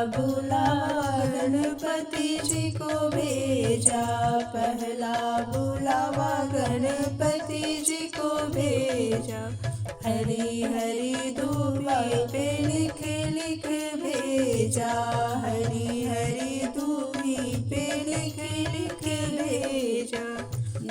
बुलावा गणपति जी को भेजा, पहला बुलावा गणपति जी को भेजा। हरी हरी दूबी पे लिख लिख भेजा, हरी हरी दूबी पे लिख लिख भेजा।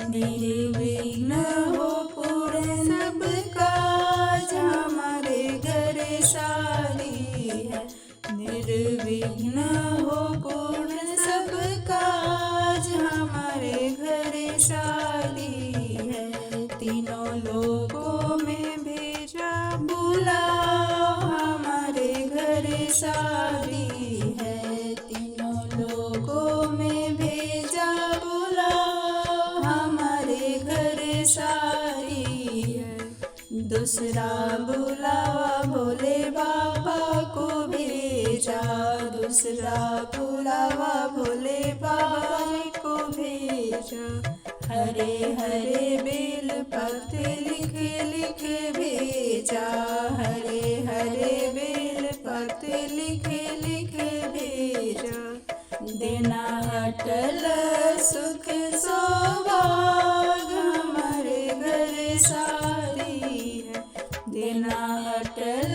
निर्विघ्न हो पूर्ण सब काज, हमारे घर शादी है। निर्विघ्न हो पूर्ण सब काज, हमारे घर शादी है। तीनों लोगों में भेजा बुलाओ, हमारे घर शादी है। तीनों लोगों में भेजा बुलाओ, हमारे घर शादी है। दूसरा बुलावा भोले बाबा को भेजा, दूसरा बुलावा भोले बाबा को भेजा। हरे हरे बेल पत्ते लिख लिख भेजा, हरे हरे बेल पत्ते लिख लिख भेजा। देना अटल सुख सौभाग्य, हमारे घर शादी है। देना अटल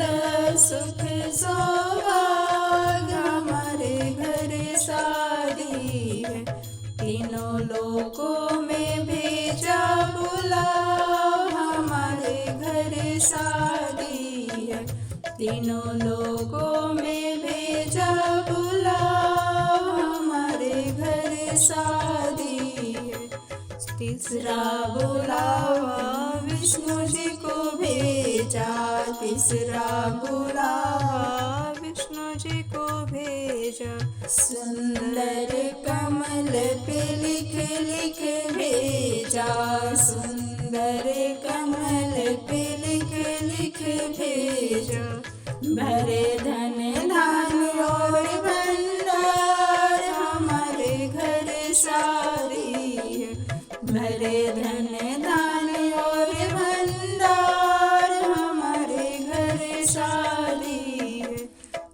सुख सौभाग्य, हमारे घर शादी है। तीनों लोगों में भेजा बुलाओ, हमारे घर शादी है। तीनों लोगों में भेजा बुलाओ, हमारे घर शादी है। तीसरा बुलावा विष्णु जी को भेजा, तीसरा बुलावा विष्णु जी को भेजा। सुंदर कमल पे लिख लिख भेजा, सुंदर कमल पे लिख लिख भेजा। भरे धन धान और भंडार, हमारे घर शादी है। भरे धन धान और भंडार, हमारे घर शादी है।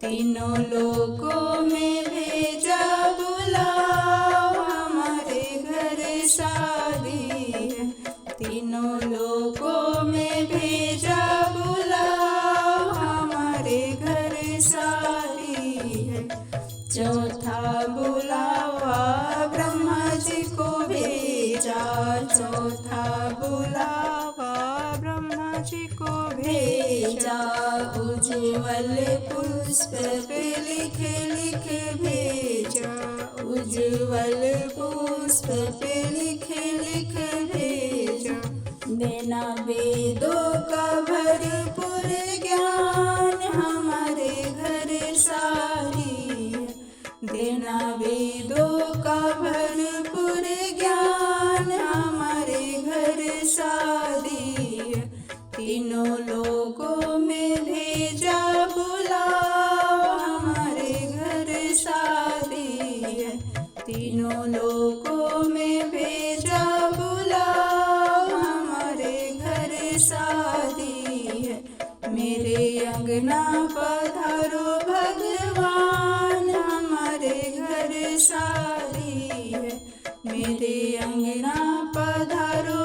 तीनों लोगों में भेजा बुलाओ, हमारे घर शादी है। तीनों लोगों में भेजा बुलाओ, हमारे घर शादी है। चौथा बुलावा ब्रह्मा जी को भेजा, चौथा बुलावा ब्रह्मा जी को भेजा। उज्ज्वल पुष्प पे लिख लिख भेजा, उज्ज्वल पुष्प पे लिख लिख भेजा। देना वेदों का भरपूर ज्ञान, हमारे घर शादी है। देना वेदों का भरपूर ज्ञान, हमारे घर शादी है। तीनों लोगों में भेजा बुलाओ, हमारे घर शादी है। तीनों लोगों में भेजा बुलाओ, हमारे घर शादी है। मेरे अंगना पधारो भगवान, हमारे घर शादी है। मेरे अंगना पधारो